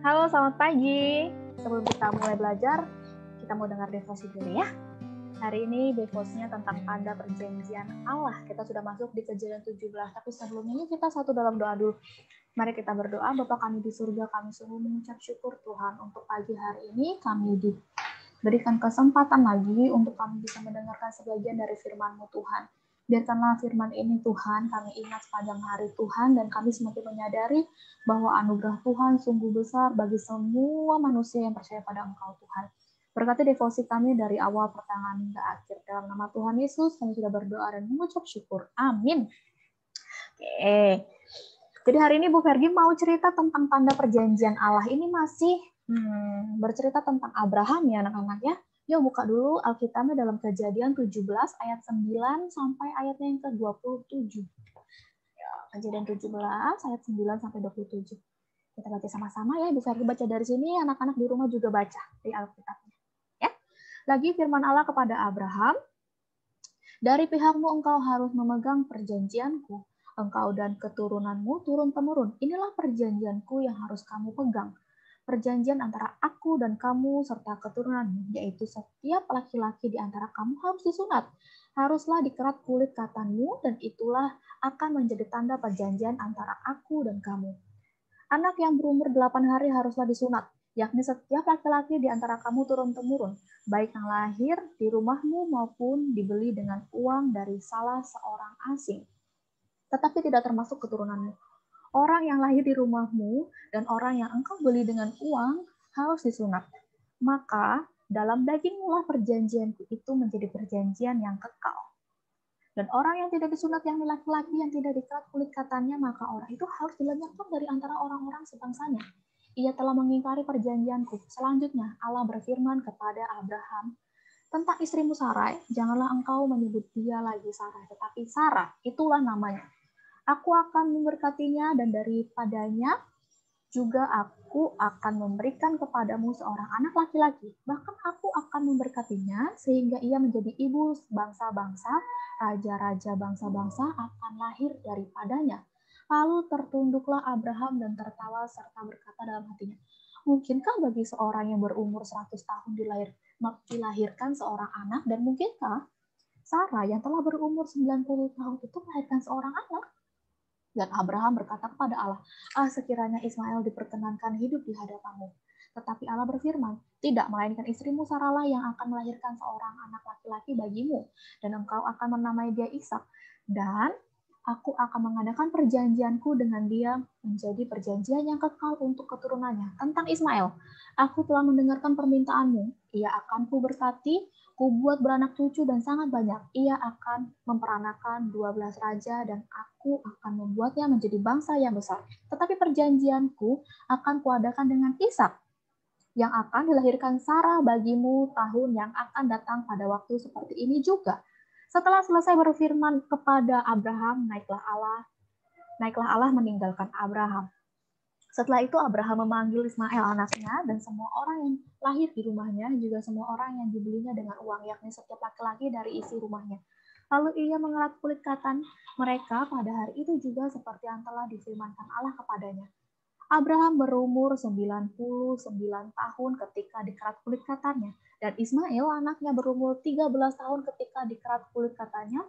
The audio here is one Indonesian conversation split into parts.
Halo, selamat pagi. Sebelum kita mulai belajar, kita mau dengar devosi dulu ya. Hari ini devosinya tentang tanda perjanjian Allah. Kita sudah masuk di Kejadian 17, tapi sebelum ini kita satu dalam doa dulu. Mari kita berdoa. Bapa kami di surga, kami sungguh mengucap syukur Tuhan untuk pagi hari ini kami diberikan kesempatan lagi untuk kami bisa mendengarkan sebagian dari firman-Mu Tuhan. Biarkanlah firman ini Tuhan kami ingat sepanjang hari Tuhan, dan kami semakin menyadari bahwa anugerah Tuhan sungguh besar bagi semua manusia yang percaya pada Engkau Tuhan. Berkati devosi kami dari awal pertengahan hingga akhir. Dalam nama Tuhan Yesus kami sudah berdoa dan mengucap syukur. Amin. Oke. Jadi hari ini Bu Fergi mau cerita tentang tanda perjanjian Allah. Ini masih bercerita tentang Abraham ya anak-anak ya. Yuk buka dulu Alkitabnya dalam Kejadian 17 ayat 9 sampai ayatnya yang ke-27. Ya, Kejadian 17 ayat 9 sampai 27. Kita baca sama-sama ya. Bu Fergi baca dari sini, anak-anak di rumah juga baca di Alkitabnya. Ya. Lagi firman Allah kepada Abraham, dari pihakmu engkau harus memegang perjanjianku, engkau dan keturunanmu turun-temurun. Inilah perjanjianku yang harus kamu pegang. Perjanjian antara aku dan kamu serta keturunanmu, yaitu setiap laki-laki di antara kamu harus disunat. Haruslah dikerat kulit katanmu, dan itulah akan menjadi tanda perjanjian antara aku dan kamu. Anak yang berumur 8 hari haruslah disunat, yakni setiap laki-laki di antara kamu turun-temurun, baik yang lahir di rumahmu maupun dibeli dengan uang dari salah seorang asing, tetapi tidak termasuk keturunanmu. Orang yang lahir di rumahmu dan orang yang engkau beli dengan uang harus disunat. Maka dalam dagingmulah perjanjianku itu menjadi perjanjian yang kekal. Dan orang yang tidak disunat, yang laki-laki yang tidak dikerat kulit katannya, maka orang itu harus dilenyapkan dari antara orang-orang sebangsanya. Ia telah mengingkari perjanjianku. Selanjutnya Allah berfirman kepada Abraham tentang istrimu Sarai, janganlah engkau menyebut dia lagi Sarai, tetapi Sarah, itulah namanya. Aku akan memberkatinya, dan daripadanya juga aku akan memberikan kepadamu seorang anak laki-laki. Bahkan aku akan memberkatinya sehingga ia menjadi ibu bangsa-bangsa, raja-raja bangsa-bangsa akan lahir daripadanya. Lalu tertunduklah Abraham dan tertawa serta berkata dalam hatinya, mungkinkah bagi seorang yang berumur 100 tahun dilahirkan seorang anak, dan mungkinkah Sarah yang telah berumur 90 tahun itu melahirkan seorang anak? Dan Abraham berkata kepada Allah, sekiranya Ismail diperkenankan hidup di hadapanmu. Tetapi Allah berfirman, tidak, melainkan istrimu Sarahlah yang akan melahirkan seorang anak laki-laki bagimu, dan engkau akan menamai dia Ishak. Dan aku akan mengadakan perjanjianku dengan dia menjadi perjanjian yang kekal untuk keturunannya. Tentang Ismail, aku telah mendengarkan permintaanmu. Ia akan kuberkati, kubuat beranak cucu dan sangat banyak. Ia akan memperanakan 12 raja, dan aku akan membuatnya menjadi bangsa yang besar. Tetapi perjanjianku akan kuadakan dengan Ishak, yang akan dilahirkan Sarah bagimu tahun yang akan datang pada waktu seperti ini juga. Setelah selesai berfirman kepada Abraham, naiklah Allah meninggalkan Abraham. Setelah itu Abraham memanggil Ismail anaknya dan semua orang yang lahir di rumahnya, juga semua orang yang dibelinya dengan uang, yakni setiap laki-laki dari isi rumahnya. Lalu ia mengerat kulit katan mereka pada hari itu juga seperti yang telah difirmankan Allah kepadanya. Abraham berumur 99 tahun ketika dikerat kulit katannya, dan Ismail anaknya berumur 13 tahun ketika dikerat kulit katannya.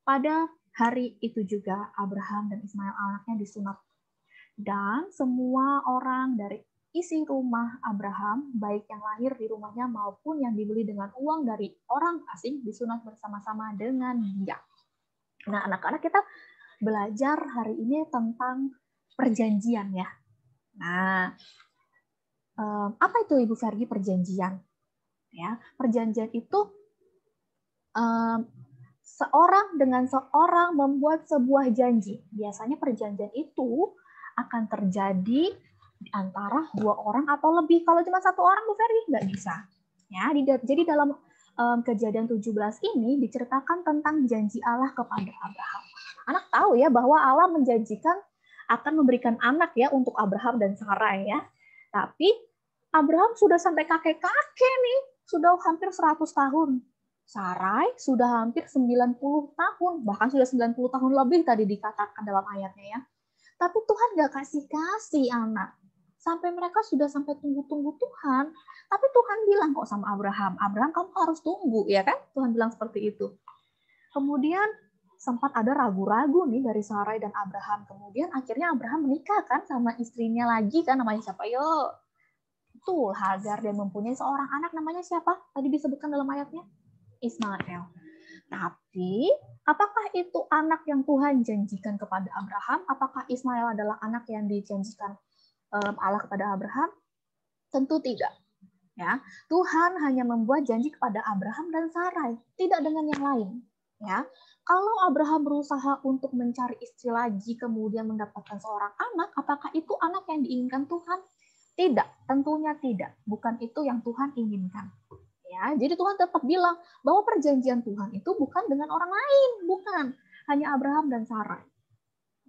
Pada hari itu juga Abraham dan Ismail anaknya disunat. Dan semua orang dari isi rumah Abraham, baik yang lahir di rumahnya maupun yang dibeli dengan uang dari orang asing, disunat bersama-sama dengan dia. Nah, anak-anak, kita belajar hari ini tentang perjanjian ya. Nah, apa itu Ibu Fergi perjanjian? Ya, perjanjian itu seorang dengan seorang membuat sebuah janji. Biasanya perjanjian itu akan terjadi di antara dua orang atau lebih. Kalau cuma satu orang, Bu Ferry, nggak bisa. Ya, jadi dalam Kejadian 17 ini diceritakan tentang janji Allah kepada Abraham. Anak tahu ya bahwa Allah menjanjikan akan memberikan anak ya untuk Abraham dan Sarai ya. Tapi Abraham sudah sampai kakek-kakek nih, sudah hampir 100 tahun. Sarai sudah hampir 90 tahun, bahkan sudah 90 tahun lebih tadi dikatakan dalam ayatnya ya. Tapi Tuhan nggak kasih anak. Sampai mereka sudah sampai tunggu-tunggu Tuhan. Tapi Tuhan bilang kok sama Abraham, Abraham kamu harus tunggu, ya kan? Tuhan bilang seperti itu. Kemudian sempat ada ragu-ragu nih dari Sarai dan Abraham. Kemudian akhirnya Abraham menikah kan sama istrinya lagi kan, namanya siapa? Yo, betul, Hagar, dan mempunyai seorang anak namanya siapa? Tadi disebutkan dalam ayatnya? Ismail. Tapi apakah itu anak yang Tuhan janjikan kepada Abraham? Apakah Ismail adalah anak yang dijanjikan Allah kepada Abraham? Tentu tidak. Ya, Tuhan hanya membuat janji kepada Abraham dan Sarai, tidak dengan yang lain. Ya, kalau Abraham berusaha untuk mencari istri lagi, kemudian mendapatkan seorang anak, apakah itu anak yang diinginkan Tuhan? Tidak, tentunya tidak. Bukan itu yang Tuhan inginkan. Ya, jadi Tuhan tetap bilang bahwa perjanjian Tuhan itu bukan dengan orang lain, bukan, hanya Abraham dan Sarai.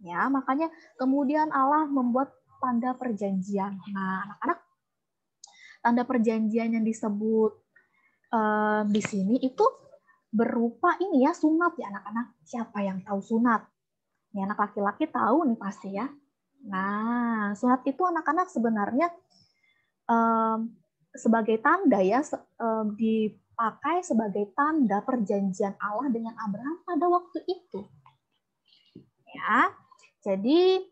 Ya, makanya kemudian Allah membuat tanda perjanjian. Nah, anak-anak, tanda perjanjian yang disebut di sini itu berupa ini ya, sunat ya anak-anak. Siapa yang tahu sunat? Ini anak laki-laki tahu nih pasti ya. Nah, sunat itu anak-anak sebenarnya sebagai tanda ya, dipakai sebagai tanda perjanjian Allah dengan Abraham pada waktu itu. Ya, jadi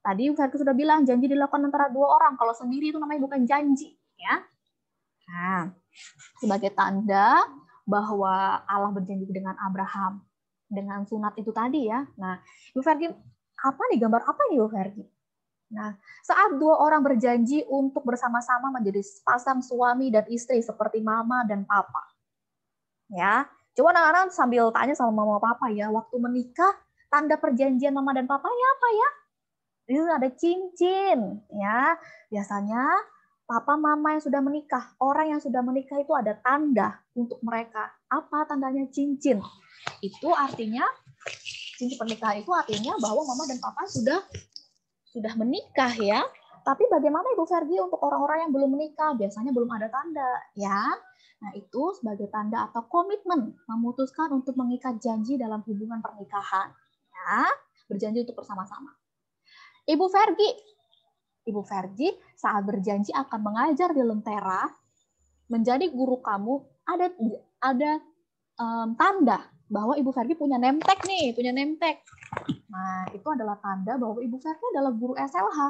tadi Ferdi sudah bilang janji dilakukan antara dua orang. Kalau sendiri itu namanya bukan janji, ya. Nah, sebagai tanda bahwa Allah berjanji dengan Abraham dengan sunat itu tadi ya. Nah, Ibu Ferdi, apa nih gambar apa nih Ibu Ferdi? Nah, saat dua orang berjanji untuk bersama-sama menjadi sepasang suami dan istri seperti mama dan papa. Ya, coba anak-anak sambil tanya sama mama papa ya, waktu menikah tanda perjanjian mama dan papanya apa ya? Itu ada cincin ya. Biasanya papa mama yang sudah menikah, orang yang sudah menikah itu ada tanda untuk mereka. Apa tandanya? Cincin. Itu artinya cincin pernikahan itu artinya bahwa mama dan papa sudah menikah ya. Tapi bagaimana Ibu Ferdi untuk orang-orang yang belum menikah? Biasanya belum ada tanda ya. Nah, itu sebagai tanda atau komitmen memutuskan untuk mengikat janji dalam hubungan pernikahan. Ya, berjanji untuk bersama-sama. Ibu Ferdi saat berjanji akan mengajar di Lentera, menjadi guru kamu, ada tanda bahwa Ibu Ferdi punya name tag nih, punya name tag. Nah, itu adalah tanda bahwa Ibu Ferdi adalah guru SLH.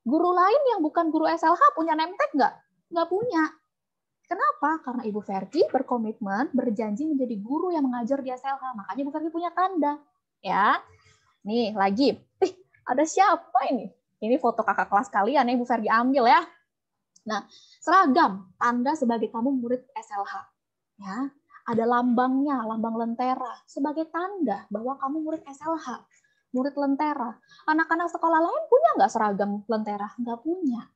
Guru lain yang bukan guru SLH punya name tag nggak? Nggak punya. Kenapa? Karena Ibu Ferdi berkomitmen, berjanji menjadi guru yang mengajar di SLH. Makanya Ibu Ferdi punya tanda. Ya, nih lagi. Ada siapa ini? Ini foto kakak kelas kalian ya, Ibu Ferdi ambil ya. Nah, seragam, tanda sebagai kamu murid SLH. Ya, ada lambangnya, lambang Lentera, sebagai tanda bahwa kamu murid SLH, murid Lentera. Anak-anak sekolah lain punya nggak seragam Lentera? Nggak punya.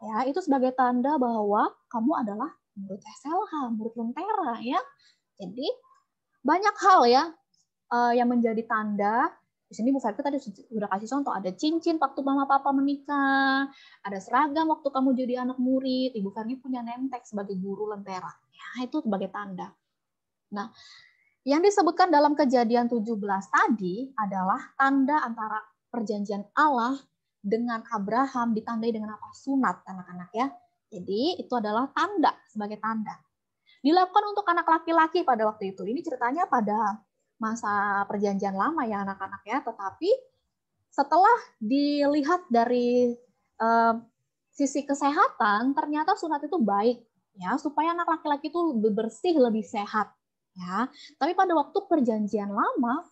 Ya, itu sebagai tanda bahwa kamu adalah murid SLH, murid Lentera ya. Jadi banyak hal ya yang menjadi tanda. Di sini Bu Ferdi tadi sudah kasih contoh, ada cincin waktu mama papa menikah, ada seragam waktu kamu jadi anak murid, Ibu Ferdi punya name tag sebagai guru Lentera. Ya, itu sebagai tanda. Nah, yang disebutkan dalam Kejadian 17 tadi adalah tanda antara perjanjian Allah dengan Abraham ditandai dengan apa? Sunat, anak-anak ya. Jadi itu adalah tanda, sebagai tanda. Dilakukan untuk anak laki-laki pada waktu itu. Ini ceritanya pada masa perjanjian lama ya anak-anak ya. Tetapi setelah dilihat dari sisi kesehatan, ternyata sunat itu baik ya, supaya anak laki-laki itu lebih bersih, lebih sehat. Ya, tapi pada waktu perjanjian lama,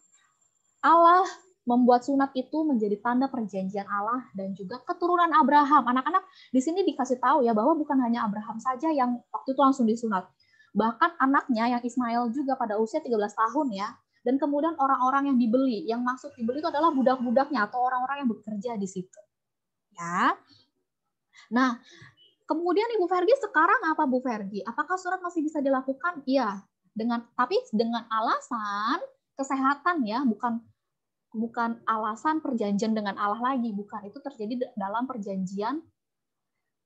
Allah membuat sunat itu menjadi tanda perjanjian Allah dan juga keturunan Abraham. Anak-anak di sini dikasih tahu ya bahwa bukan hanya Abraham saja yang waktu itu langsung disunat. Bahkan anaknya yang Ismail juga pada usia 13 tahun ya. Dan kemudian orang-orang yang dibeli, yang masuk dibeli itu adalah budak-budaknya atau orang-orang yang bekerja di situ. Ya. Nah, kemudian Ibu Ferdi sekarang apa Bu Ferdi? Apakah sunat masih bisa dilakukan? Iya. Tapi dengan alasan kesehatan ya, bukan alasan perjanjian dengan Allah lagi, bukan, itu terjadi dalam perjanjian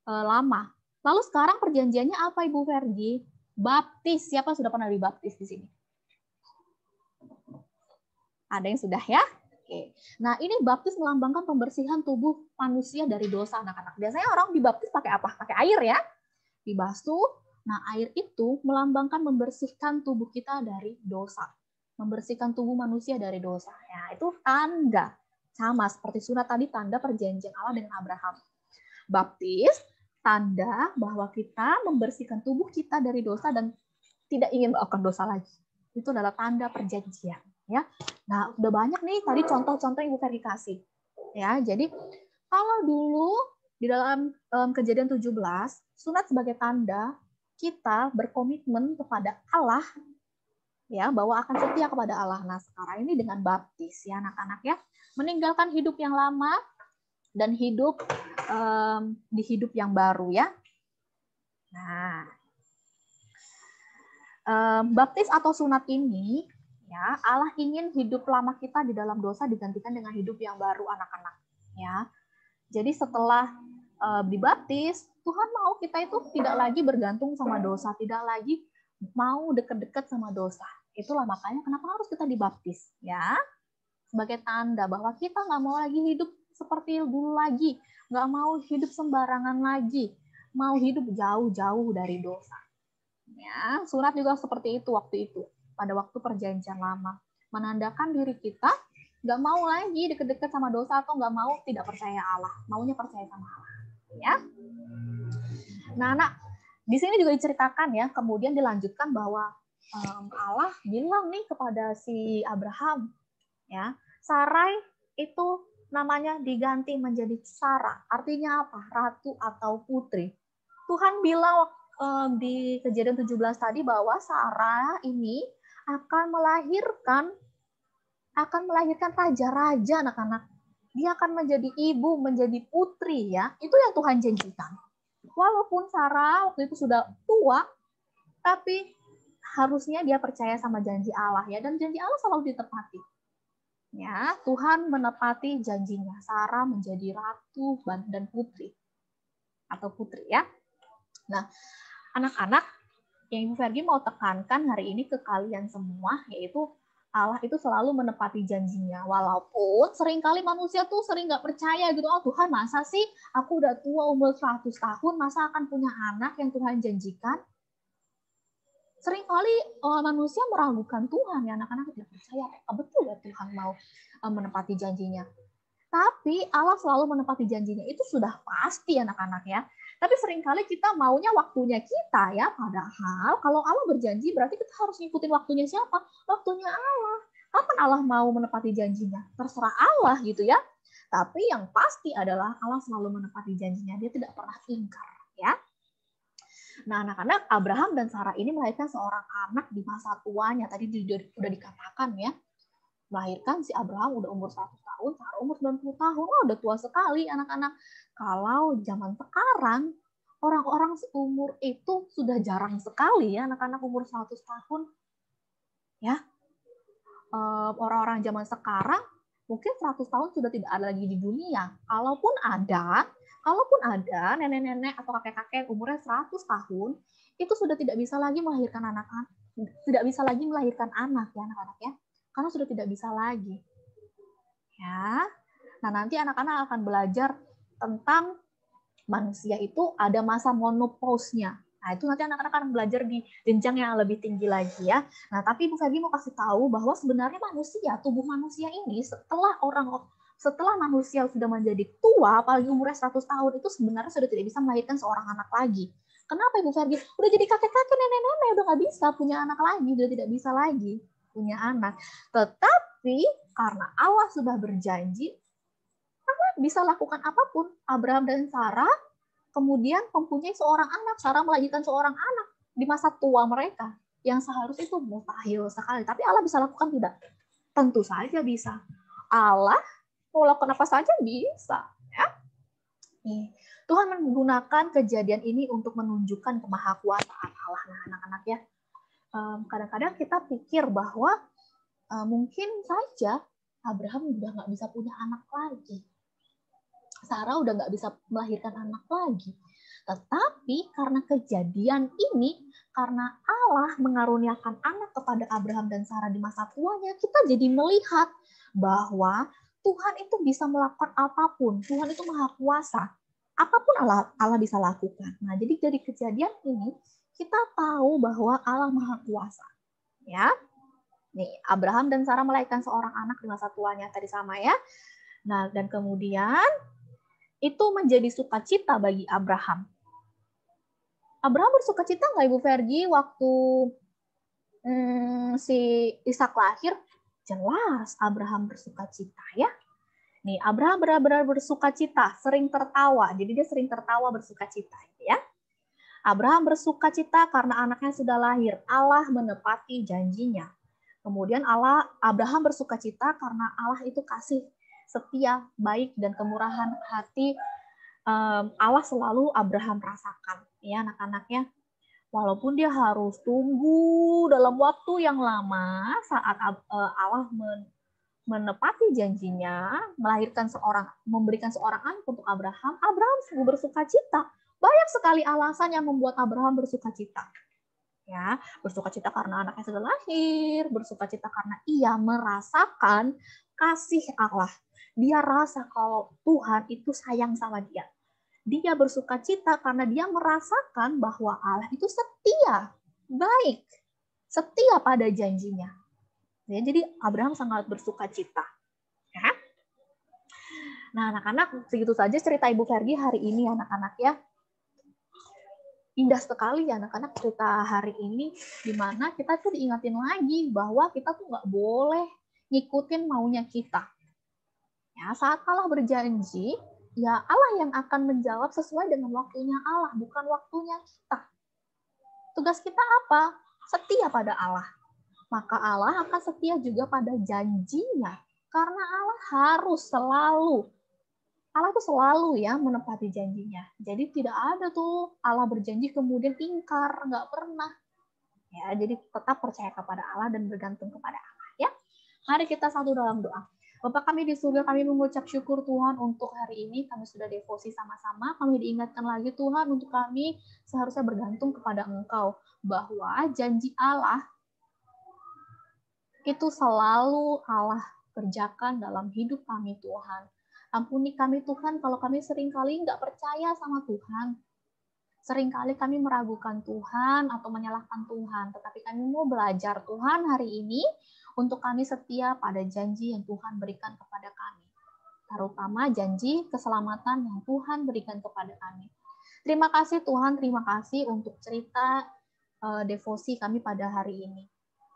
lama. Lalu sekarang perjanjiannya apa Ibu Ferdi? Baptis. Siapa sudah pernah dibaptis di sini? Ada yang sudah ya? Oke. Nah, ini baptis melambangkan pembersihan tubuh manusia dari dosa, anak-anak. Biasanya orang dibaptis pakai apa? Pakai air ya. Dibasuh. Nah, air itu melambangkan membersihkan tubuh kita dari dosa. Membersihkan tubuh manusia dari dosa. Ya, itu tanda. Sama seperti sunat tadi, tanda perjanjian Allah dengan Abraham. Baptis, tanda bahwa kita membersihkan tubuh kita dari dosa dan tidak ingin melakukan dosa lagi. Itu adalah tanda perjanjian. Ya, nah udah banyak nih tadi contoh-contoh yang Ibu Ferdi kasih. Ya, jadi kalau dulu di dalam Kejadian 17, sunat sebagai tanda kita berkomitmen kepada Allah, ya, bahwa akan setia kepada Allah. Nah, sekarang ini dengan baptis, ya anak-anak ya, meninggalkan hidup yang lama dan hidup di hidup yang baru ya. Nah, baptis atau sunat ini, ya, Allah ingin hidup lama kita di dalam dosa digantikan dengan hidup yang baru, anak-anak. Ya, jadi setelah dibaptis, Tuhan mau kita itu tidak lagi bergantung sama dosa, tidak lagi mau deket-deket sama dosa. Itulah makanya kenapa harus kita dibaptis, ya, sebagai tanda bahwa kita nggak mau lagi hidup seperti dulu lagi, nggak mau hidup sembarangan lagi, mau hidup jauh-jauh dari dosa. Ya, sunat juga seperti itu waktu itu. Pada waktu perjanjian lama, menandakan diri kita nggak mau lagi deket-deket sama dosa atau nggak mau tidak percaya Allah, maunya percaya sama Allah. Ya, nah anak di sini juga diceritakan ya, kemudian dilanjutkan bahwa Allah bilang nih kepada si Abraham, ya, Sarai itu namanya diganti menjadi Sarah, artinya apa? Ratu atau putri. Tuhan bilang di Kejadian 17 tadi bahwa Sarah ini akan melahirkan raja-raja, anak-anak. Dia akan menjadi ibu, menjadi putri ya. Itu yang Tuhan janjikan. Walaupun Sarah waktu itu sudah tua, tapi harusnya dia percaya sama janji Allah ya, dan janji Allah selalu ditepati. Ya, Tuhan menepati janjinya. Sarah menjadi ratu dan putri atau putri ya. Nah, anak-anak, yang Ibu Ferdi mau tekankan hari ini ke kalian semua, yaitu Allah itu selalu menepati janjinya. Walaupun seringkali manusia tuh sering nggak percaya gitu, oh Tuhan masa sih aku udah tua umur 100 tahun, masa akan punya anak yang Tuhan janjikan? Seringkali manusia meragukan Tuhan, ya anak-anak tidak percaya, betul ya Tuhan mau menepati janjinya. Tapi Allah selalu menepati janjinya, itu sudah pasti anak-anak ya. Tapi seringkali kita maunya waktunya kita ya, padahal kalau Allah berjanji berarti kita harus ngikutin waktunya siapa? Waktunya Allah. Kapan Allah mau menepati janjinya? Terserah Allah gitu ya. Tapi yang pasti adalah Allah selalu menepati janjinya, dia tidak pernah ingkar ya. Nah, anak-anak, Abraham dan Sarah ini melahirkan seorang anak di masa tuanya. Tadi sudah dikatakan ya. Melahirkan si Abraham udah umur 100 tahun, Sarah umur 90 tahun. Wah, udah tua sekali anak-anak. Kalau zaman sekarang, orang-orang seumur itu sudah jarang sekali ya, anak-anak umur 100 tahun. Ya, orang-orang zaman sekarang mungkin 100 tahun sudah tidak ada lagi di dunia. Kalaupun ada nenek-nenek atau kakek-kakek umurnya 100 tahun, itu sudah tidak bisa lagi melahirkan anak-anak, tidak bisa lagi melahirkan anak ya anak-anak ya, karena sudah tidak bisa lagi. Ya, nah nanti anak-anak akan belajar tentang manusia itu ada masa menopause-nya. Nah, itu nanti anak-anak akan belajar di jenjang yang lebih tinggi lagi ya. Nah, tapi Ibu Ferdi mau kasih tahu bahwa sebenarnya tubuh manusia ini setelah manusia sudah menjadi tua, apalagi umurnya 100 tahun, itu sebenarnya sudah tidak bisa melahirkan seorang anak lagi. Kenapa Ibu Ferdi? Udah jadi kakek-kakek, nenek-nenek, udah nggak bisa punya anak lagi, udah tidak bisa lagi punya anak. Tetapi karena Allah sudah berjanji, Allah bisa lakukan apapun. Abraham dan Sarah kemudian mempunyai seorang anak. Sarah melahirkan seorang anak di masa tua mereka, yang seharusnya itu mustahil sekali. Tapi Allah bisa lakukan tidak? Tentu saja bisa. Allah mau lakukan apa saja bisa. Ya? Tuhan menggunakan kejadian ini untuk menunjukkan kemahakuasaan Allah. Nah, anak-anak ya, kadang-kadang kita pikir bahwa mungkin saja Abraham udah nggak bisa punya anak lagi. Sarah udah nggak bisa melahirkan anak lagi. Tetapi karena kejadian ini, karena Allah mengaruniakan anak kepada Abraham dan Sarah di masa tuanya, kita jadi melihat bahwa Tuhan itu bisa melakukan apapun. Tuhan itu maha kuasa. Apapun Allah bisa lakukan. Nah, jadi dari kejadian ini kita tahu bahwa Allah maha kuasa. Ya. Nih, Abraham dan Sarah melahirkan seorang anak di masa tuanya tadi sama ya. Nah, dan kemudian itu menjadi sukacita bagi Abraham. Abraham bersukacita nggak Ibu Vergi waktu si Ishak lahir? Jelas Abraham bersukacita ya. Nih, Abraham benar-benar bersukacita, sering tertawa. Jadi dia sering tertawa bersukacita ya. Abraham bersukacita karena anaknya sudah lahir. Allah menepati janjinya. Kemudian Abraham bersukacita karena Allah itu kasih, setia, baik, dan kemurahan hati Allah selalu Abraham rasakan. Ya anak-anaknya. Walaupun dia harus tunggu dalam waktu yang lama saat Allah menepati janjinya, memberikan seorang anak untuk Abraham, Abraham sungguh bersukacita. Banyak sekali alasan yang membuat Abraham bersukacita. Ya, bersukacita karena anaknya sudah lahir, bersukacita karena ia merasakan kasih Allah. Dia rasa kalau Tuhan itu sayang sama dia. Dia bersukacita karena dia merasakan bahwa Allah itu setia, baik, setia pada janjinya. Ya, jadi Abraham sangat bersukacita. Ya. Nah, anak-anak, segitu saja cerita Ibu Vergi hari ini, anak-anak ya. Indah sekali ya anak-anak cerita hari ini, di mana kita tuh diingatin lagi bahwa kita tuh nggak boleh ngikutin maunya kita. Ya, saat Allah berjanji, ya Allah yang akan menjawab sesuai dengan waktunya Allah, bukan waktunya kita. Tugas kita apa? Setia pada Allah. Maka Allah akan setia juga pada janjinya. Karena Allah itu selalu ya menepati janjinya. Jadi tidak ada tuh Allah berjanji kemudian ingkar, nggak pernah. Ya, jadi tetap percaya kepada Allah dan bergantung kepada Allah ya. Mari kita satu dalam doa. Bapa kami di surga, kami mengucap syukur Tuhan untuk hari ini. Kami sudah devosi sama-sama. Kami diingatkan lagi Tuhan untuk kami seharusnya bergantung kepada Engkau. Bahwa janji Allah itu selalu Allah kerjakan dalam hidup kami Tuhan. Ampuni kami Tuhan kalau kami seringkali nggak percaya sama Tuhan. Seringkali kami meragukan Tuhan atau menyalahkan Tuhan. Tetapi kami mau belajar Tuhan hari ini untuk kami setia pada janji yang Tuhan berikan kepada kami. Terutama janji keselamatan yang Tuhan berikan kepada kami. Terima kasih Tuhan, terima kasih untuk cerita devosi kami pada hari ini.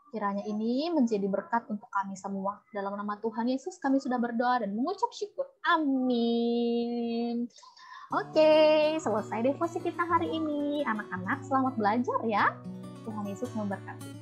Kiranya ini menjadi berkat untuk kami semua. Dalam nama Tuhan Yesus kami sudah berdoa dan mengucap syukur. Amin. Oke, selesai devosi kita hari ini. Anak-anak, selamat belajar ya. Tuhan Yesus memberkati.